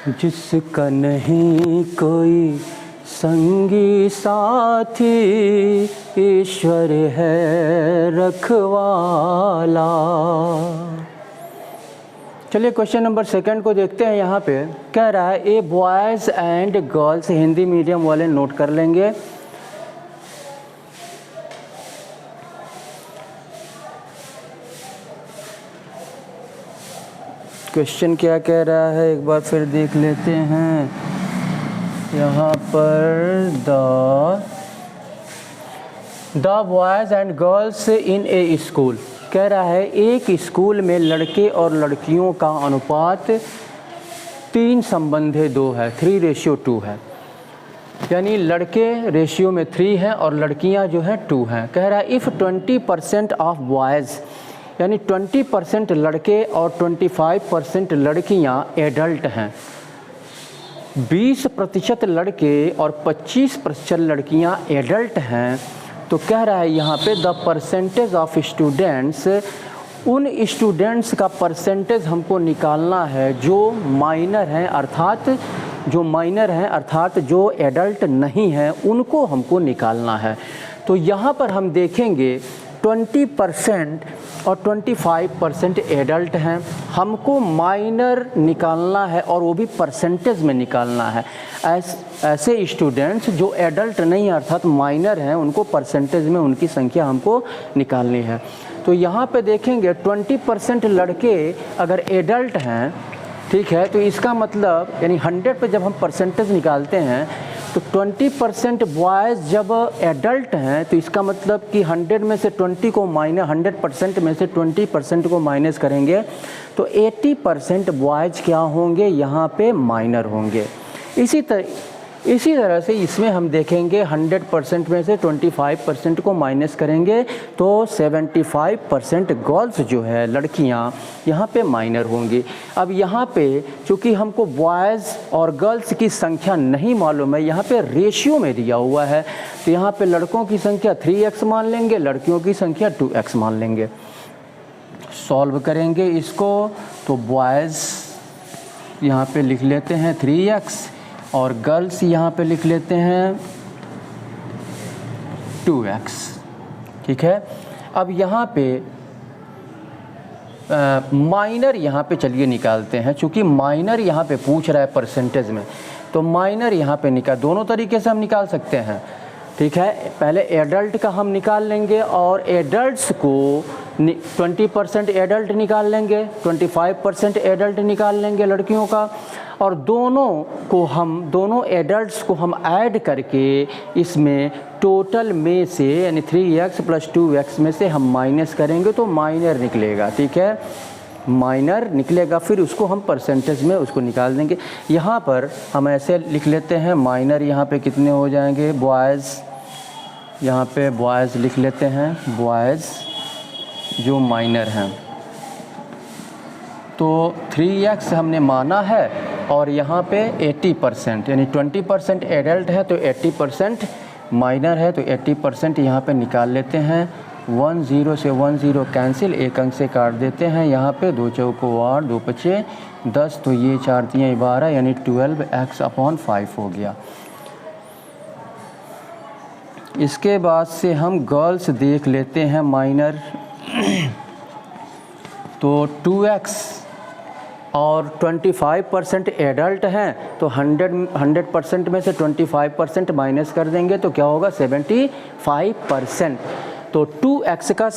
जिसका नहीं कोई संगी साथी, ईश्वर है रखवाला। चलिए क्वेश्चन नंबर सेकंड को देखते हैं। यहाँ पे कह रहा है ए boys and girls, Hindi medium वाले नोट कर लेंगे। क्वेश्चन क्या कह रहा है एक बार फिर देख लेते हैं। यहाँ पर the boys and girls in A school, कह रहा है एक स्कूल में लड़के और लड़कियों का अनुपात 3:2 है, 3:2 है। यानी लड़के रेशियो में 3 हैं और लड़कियां जो हैं 2 हैं। कह रहा है इफ़ 20% ऑफ बॉयज़, यानी 20% लड़के और 25% लड़कियां एडल्ट हैं, 20% लड़के और 25% लड़कियां एडल्ट हैं, तो कह रहा है यहाँ पे द परसेंटेज ऑफ स्टूडेंट्स, उन स्टूडेंट्स का परसेंटेज हमको निकालना है जो माइनर हैं, अर्थात जो एडल्ट नहीं हैं, उनको हमको निकालना है। तो यहाँ पर हम देखेंगे 20% और 25% एडल्ट हैं, हमको माइनर निकालना है और वो भी परसेंटेज में निकालना है। ऐसे स्टूडेंट्स जो एडल्ट नहीं अर्थात माइनर हैं, उनको परसेंटेज में उनकी संख्या हमको निकालनी है। तो यहाँ पे देखेंगे 20% लड़के अगर एडल्ट हैं, ठीक है, तो इसका मतलब यानी 100 पे जब हम परसेंटेज निकालते हैं तो 20% बॉयज़ जब एडल्ट हैं, तो इसका मतलब कि 100 में से 20 को माइनस 100% में से 20% को माइनस करेंगे तो 80% बॉयज़ क्या होंगे, यहाँ पे माइनर होंगे। इसी तरह से इसमें हम देखेंगे 100% में से 25% को माइनस करेंगे तो 75% गर्ल्स जो है लड़कियां यहाँ पे माइनर होंगी। अब यहाँ पे चूँकि हमको बॉयज़ और गर्ल्स की संख्या नहीं मालूम है, यहाँ पे रेशियो में दिया हुआ है, तो यहाँ पे लड़कों की संख्या 3x मान लेंगे, लड़कियों की संख्या 2x मान लेंगे। सॉल्व करेंगे इसको तो बॉयज़ यहाँ पे लिख लेते हैं 3x और गर्ल्स यहाँ पे लिख लेते हैं 2x, ठीक है। अब यहाँ पे माइनर यहाँ पे चलिए निकालते हैं, चूँकि माइनर यहाँ पे पूछ रहा है परसेंटेज में, तो माइनर यहाँ पे दोनों तरीके से हम निकाल सकते हैं, ठीक है। पहले एडल्ट का हम निकाल लेंगे और एडल्ट्स को 20% एडल्ट निकाल लेंगे, 25% एडल्ट निकाल लेंगे लड़कियों का, और दोनों एडल्ट्स को हम ऐड करके इसमें टोटल में से यानी 3x + 2x में से हम माइनस करेंगे तो माइनर निकलेगा, ठीक है, माइनर निकलेगा। फिर उसको हम परसेंटेज में उसको निकाल देंगे। यहाँ पर हम ऐसे लिख लेते हैं माइनर यहाँ पे कितने हो जाएंगे, बॉयज़, यहाँ पे बॉयज़ लिख लेते हैं, बॉयज़ जो माइनर हैं, तो 3x हमने माना है और यहाँ पे 80% यानी 20% एडल्ट है तो 80% माइनर है, तो 80% यहाँ पे निकाल लेते हैं। 1 0 से 1 0 कैंसिल, एक अंक से काट देते हैं। यहाँ पे 2 चौको 8, 2 पचे 10, तो ये 4 3 12 यानी 12x/5 हो गया। इसके बाद से हम गर्ल्स देख लेते हैं माइनर, तो 2x और 25% एडल्ट हैं तो 100% में से 25% माइनस कर देंगे तो क्या होगा 75%। तो 2x का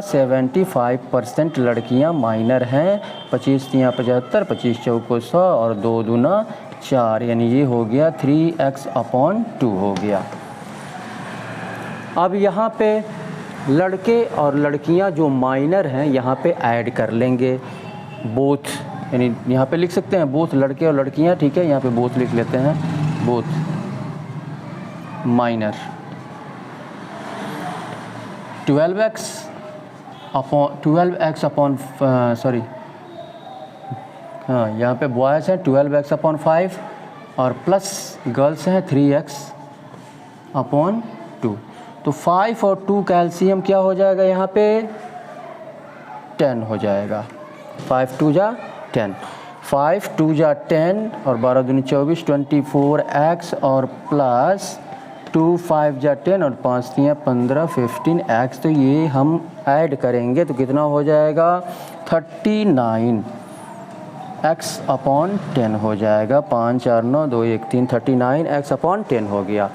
75% लड़कियां माइनर हैं। 25 3 75, 25 चौको 100 और 2 दूना 4, यानी ये हो गया 3x/2 हो गया। अब यहाँ पे लड़के और लड़कियां जो माइनर हैं यहाँ पे ऐड कर लेंगे, बोथ, यानी यहाँ पे लिख सकते हैं बोथ लड़के और लड़कियां, ठीक है, यहाँ पे बोथ लिख लेते हैं, बोथ माइनर। 12x यहाँ पे बॉयज़ हैं 12x/5 और प्लस गर्ल्स हैं 3x/2, तो 5 और 2 का एलसीएम क्या हो जाएगा, यहाँ पे 10 हो जाएगा। 5 2 जा 10। 5 2 जा 10 और 12 दूनी 24 24x और प्लस 2 5 जा 10 और 5 3 15 15x। तो ये हम ऐड करेंगे तो कितना हो जाएगा 39 x अपॉन 10 हो जाएगा। 5 4 9 2 1 3 39 x अपॉन 10 हो गया।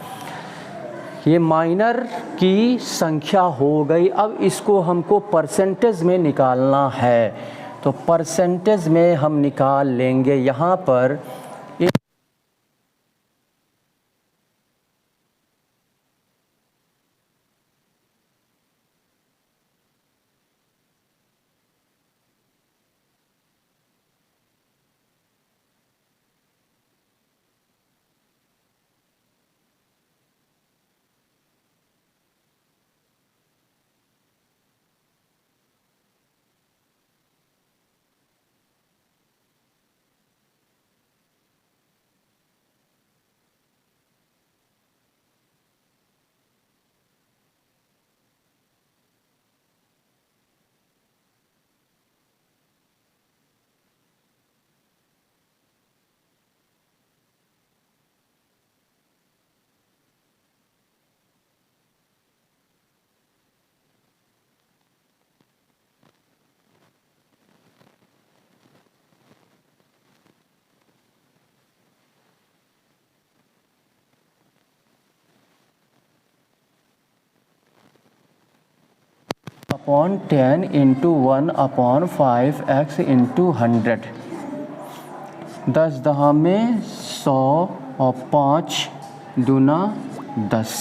ये माइनर की संख्या हो गई। अब इसको हमको परसेंटेज में निकालना है तो परसेंटेज में हम निकाल लेंगे। यहाँ पर upon 10 into 1 upon 5x into 100। 10 दहा में 100 और 5 दूना 10।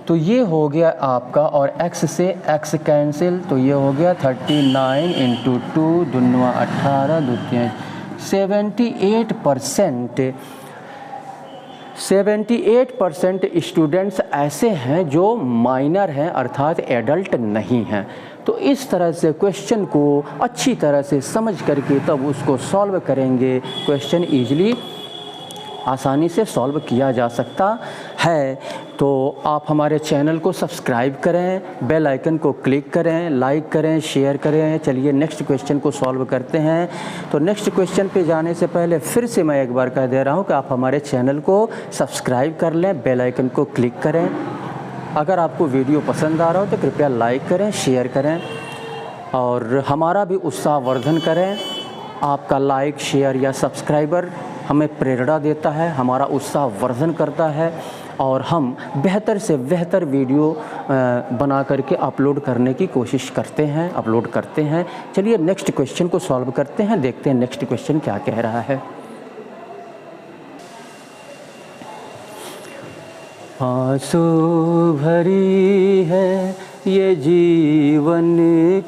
तो ये हो गया आपका, और x से x कैंसिल, तो ये हो गया 39 इंटू 2 दूना 18 दूतियाँ 78% स्टूडेंट्स ऐसे हैं जो माइनर हैं अर्थात एडल्ट नहीं हैं। तो इस तरह से क्वेश्चन को अच्छी तरह से समझ करके तब उसको सॉल्व करेंगे। क्वेश्चन ईजिली आसानी से सॉल्व किया जा सकता है। तो आप हमारे चैनल को सब्सक्राइब करें, बेल आइकन को क्लिक करें, लाइक करें, शेयर करें। चलिए नेक्स्ट क्वेश्चन को सॉल्व करते हैं। तो नेक्स्ट क्वेश्चन पे जाने से पहले फिर से मैं एक बार कह दे रहा हूँ कि आप हमारे चैनल को सब्सक्राइब कर लें, बेल आइकन को क्लिक करें। अगर आपको वीडियो पसंद आ रहा हो तो कृपया लाइक करें, शेयर करें और हमारा भी उत्साहवर्धन करें। आपका लाइक, शेयर या सब्सक्राइबर हमें प्रेरणा देता है, हमारा उत्साहवर्धन करता है और हम बेहतर से बेहतर वीडियो बना करके अपलोड करने की कोशिश करते हैं। चलिए नेक्स्ट क्वेश्चन को सॉल्व करते हैं, देखते हैं नेक्स्ट क्वेश्चन क्या कह रहा है। आंसू भरी है ये जीवन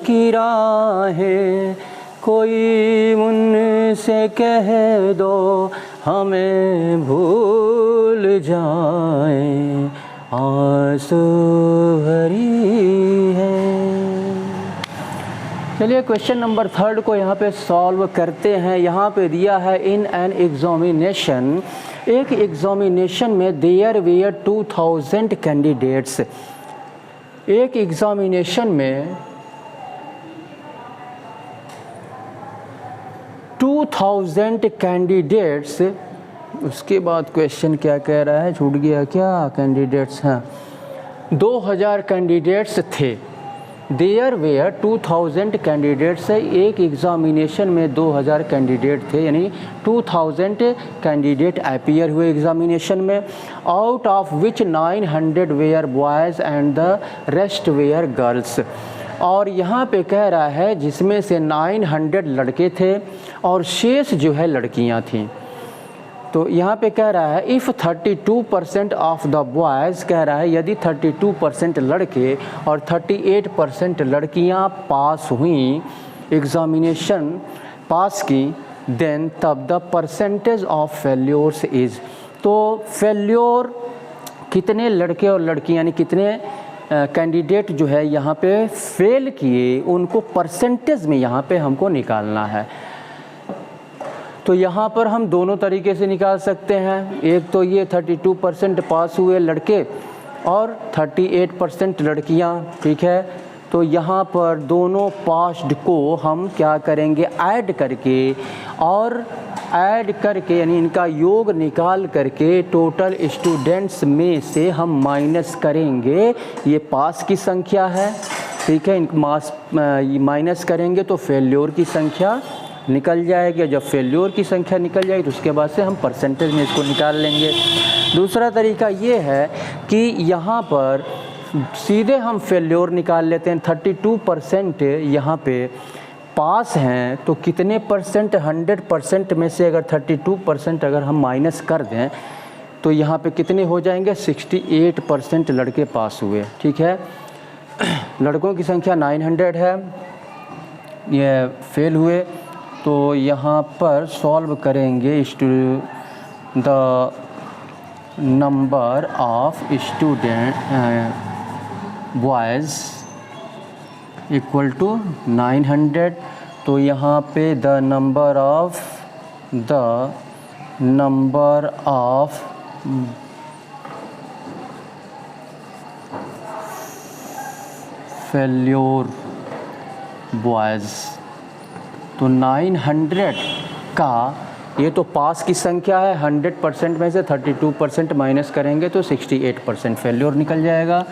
की राहें, कोई मुझसे कह दो हमें भूल जाए, आंसू भरी है। चलिए क्वेश्चन नंबर 3 को यहाँ पे सॉल्व करते हैं। यहाँ पे दिया है इन एन एग्जामिनेशन, एक एग्जामिनेशन में देयर वेयर 2000 कैंडिडेट्स। एक एग्जामिनेशन में 2000 कैंडिडेट्स, उसके बाद क्वेश्चन क्या कह रहा है, छूट गया क्या, कैंडिडेट्स हैं 2000 कैंडिडेट्स थे। देयर वेयर 2000 कैंडिडेट्स है, एक एग्ज़ामिनेशन में 2000 कैंडिडेट थे, यानी 2000 कैंडिडेट अपीयर हुए एग्ज़ामिनेशन में। Out of which 900 were boys and the rest were girls. और यहाँ पे कह रहा है जिसमें से 900 लड़के थे और शेष जो है लड़कियाँ थीं। तो यहाँ पे कह रहा है इफ़ 32% ऑफ द बॉयज़, कह रहा है यदि 32% लड़के और 38% लड़कियाँ पास हुई, एग्ज़ामिनेशन पास की, देन तब the percentage of failures is. तो फेल्योर कितने लड़के और लड़कियाँ यानी कितने कैंडिडेट जो है यहाँ पे फेल किए, उनको परसेंटेज में यहाँ पे हमको निकालना है। तो यहाँ पर हम दोनों तरीके से निकाल सकते हैं। एक तो ये 32% पास हुए लड़के और 38% लड़कियाँ, ठीक है। तो यहाँ पर दोनों पास्ट को हम क्या करेंगे, ऐड करके, और ऐड करके यानी इनका योग निकाल करके टोटल स्टूडेंट्स में से हम माइनस करेंगे। ये पास की संख्या है, ठीक है, इन माइनस करेंगे तो फेल्योर की संख्या निकल जाएगी। जब फेल्योर की संख्या निकल जाएगी तो उसके बाद से हम परसेंटेज में इसको निकाल लेंगे। दूसरा तरीका ये है कि यहाँ पर सीधे हम फेल्योर निकाल लेते हैं। 32% यहाँ पे पास हैं, तो कितने परसेंट, 100% में से अगर 32% अगर हम माइनस कर दें तो यहाँ पे कितने हो जाएंगे, 68% लड़के पास हुए, ठीक है। लड़कों की संख्या 900 है, ये फेल हुए। तो यहाँ पर सॉल्व करेंगे the number of student boys equal to 900। तो यहाँ पे the number of failure boys, तो 900 का ये तो पास की संख्या है, 100% में से 32% माइनस करेंगे तो 68% फेल्योर निकल जाएगा।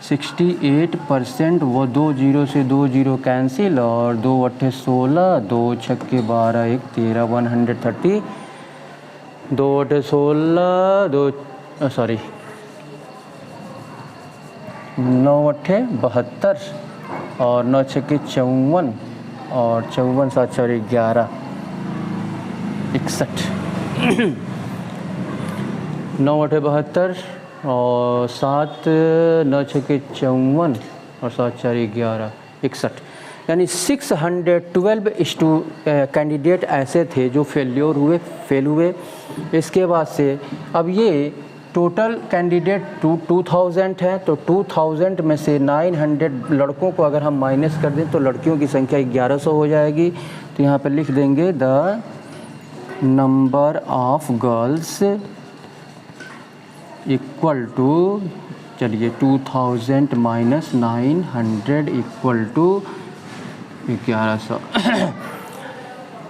68%, वो 2 0 से 2 0 कैंसिल, और 2 8 16, 2 6 12, 1 13, 130, 2 8 16, 9 8 72, और 9 6 54, और 54 7 4 11 61, 9 8 72, और 7 9 6 54, और 7 4 11 61, यानी 612 कैंडिडेट ऐसे थे जो फेल हुए। इसके बाद से अब ये टोटल कैंडिडेट 2000 है, तो 2000 में से 900 लड़कों को अगर हम माइनस कर दें तो लड़कियों की संख्या 1100 हो जाएगी। तो यहाँ पर लिख देंगे the number of girls equal to, चलिए 2000 माइनस 900 इक्वल टू 1100।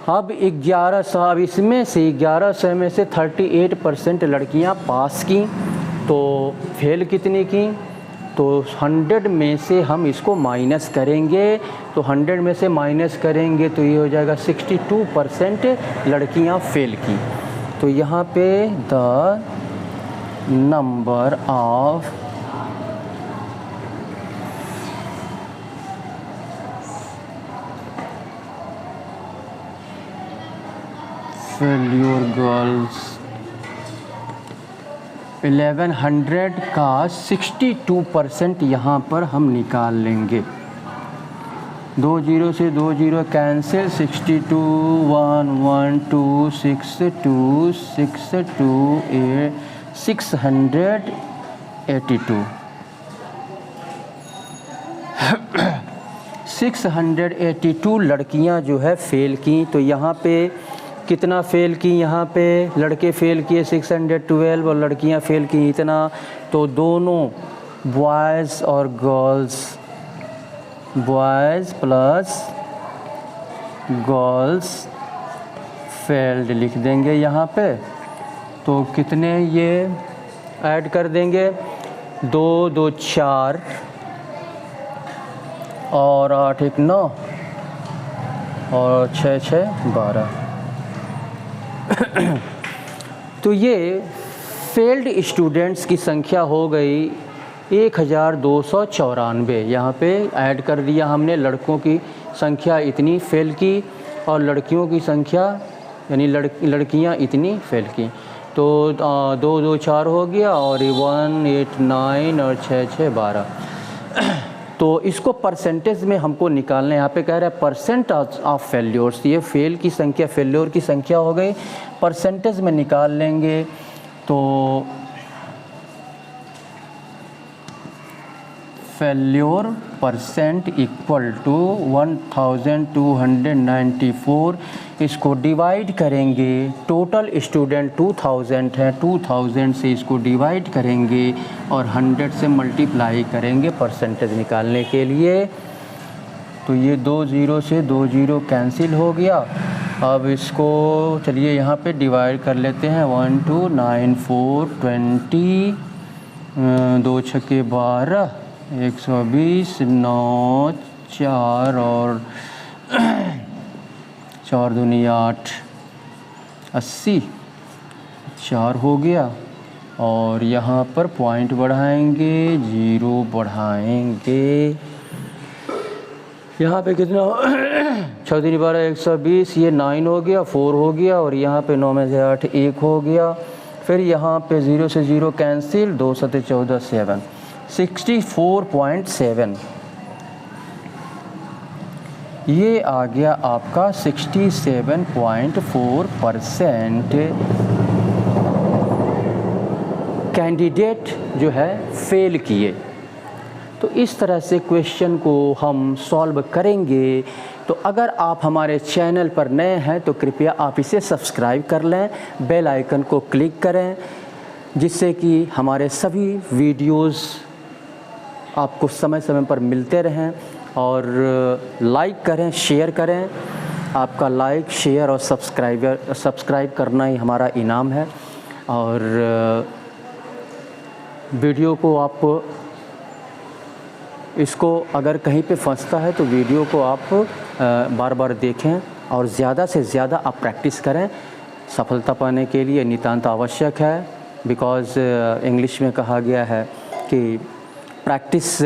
अब 1100, अब इसमें से 1100 में से 38% लड़कियां पास की, तो फेल कितनी की, तो 100 में से हम इसको माइनस करेंगे। तो 100 में से माइनस करेंगे तो ये हो जाएगा 62% लड़कियां फेल की। तो यहाँ पे the number of failure girls 1100 का 62% यहाँ पर हम निकाल लेंगे। 2 0 से 2 0 कैंसिल, 62 1 1 2 6 2 6 2 8 682 682 लड़कियां जो है फ़ेल की। तो यहाँ पे कितना फ़ेल की, यहाँ पे लड़के फ़ेल किए 612 और लड़कियां फ़ेल की इतना। तो दोनों बॉयज़ और girls, boys plus girls failed लिख देंगे यहाँ पे। तो कितने ये ऐड कर देंगे, 2 2 4 और 8 1 9 और 6 6 12। तो ये फेल्ड स्टूडेंट्स की संख्या हो गई 1294। यहाँ पे ऐड कर दिया हमने, लड़कों की संख्या इतनी फेल की और लड़कियों की संख्या यानी लड़कियाँ इतनी फेल की। तो 2 2 4 हो गया, और 1 8 9 और 6 6 12। तो इसको परसेंटेज में हमको निकालना है। यहाँ पे कह रहा है परसेंट ऑफ फेल्योर्स, ये फेल की संख्या फेल्योर की संख्या हो गई, परसेंटेज में निकाल लेंगे। तो फेल्योर परसेंट इक्वल टू 1294 इसको डिवाइड करेंगे, टोटल स्टूडेंट 2000 है, 2000 से इसको डिवाइड करेंगे और 100 से मल्टीप्लाई करेंगे परसेंटेज निकालने के लिए। तो ये 2 0 से 2 0 कैंसिल हो गया। अब इसको चलिए यहाँ पे डिवाइड कर लेते हैं। 1 2 9 4 20, 2 छक्के 12, 120, 9 4 और 4 दूनी 8, 80, 4 हो गया। और यहाँ पर पॉइंट बढ़ाएंगे, 0 बढ़ाएंगे। यहाँ पे कितना 6 दूनी 12, 120, ये 9 हो गया, 4 हो गया और यहाँ पे 9 में से 8 1 हो गया। फिर यहाँ पे 0 से 0 कैंसिल, 2 7 14 7, 64.7। ये आ गया आपका 67.4% कैंडिडेट जो है फेल किए। तो इस तरह से क्वेश्चन को हम सॉल्व करेंगे। तो अगर आप हमारे चैनल पर नए हैं तो कृपया आप इसे सब्सक्राइब कर लें, बेल आइकन को क्लिक करें, जिससे कि हमारे सभी वीडियोस आपको समय समय पर मिलते रहें। और लाइक करें, शेयर करें। आपका लाइक, शेयर और सब्सक्राइब करना ही हमारा इनाम है। और वीडियो को आप इसको अगर कहीं पे फंसता है तो वीडियो को आप बार बार देखें और ज़्यादा से ज़्यादा आप प्रैक्टिस करें। सफलता पाने के लिए नितांत आवश्यक है। बिकॉज़ इंग्लिश में कहा गया है कि practice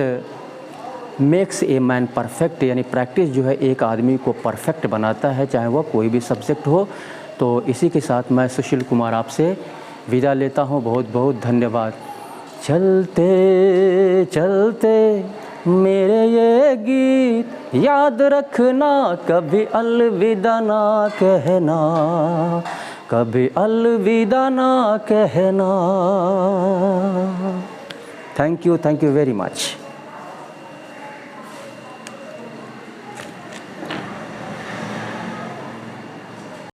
makes a man perfect, यानी प्रैक्टिस जो है एक आदमी को परफेक्ट बनाता है, चाहे वह कोई भी सब्जेक्ट हो। तो इसी के साथ मैं सुशील कुमार आपसे विदा लेता हूँ। बहुत बहुत धन्यवाद। चलते चलते मेरे ये गीत याद रखना, कभी अलविदा ना कहना, कभी अलविदा ना कहना। Thank you very much.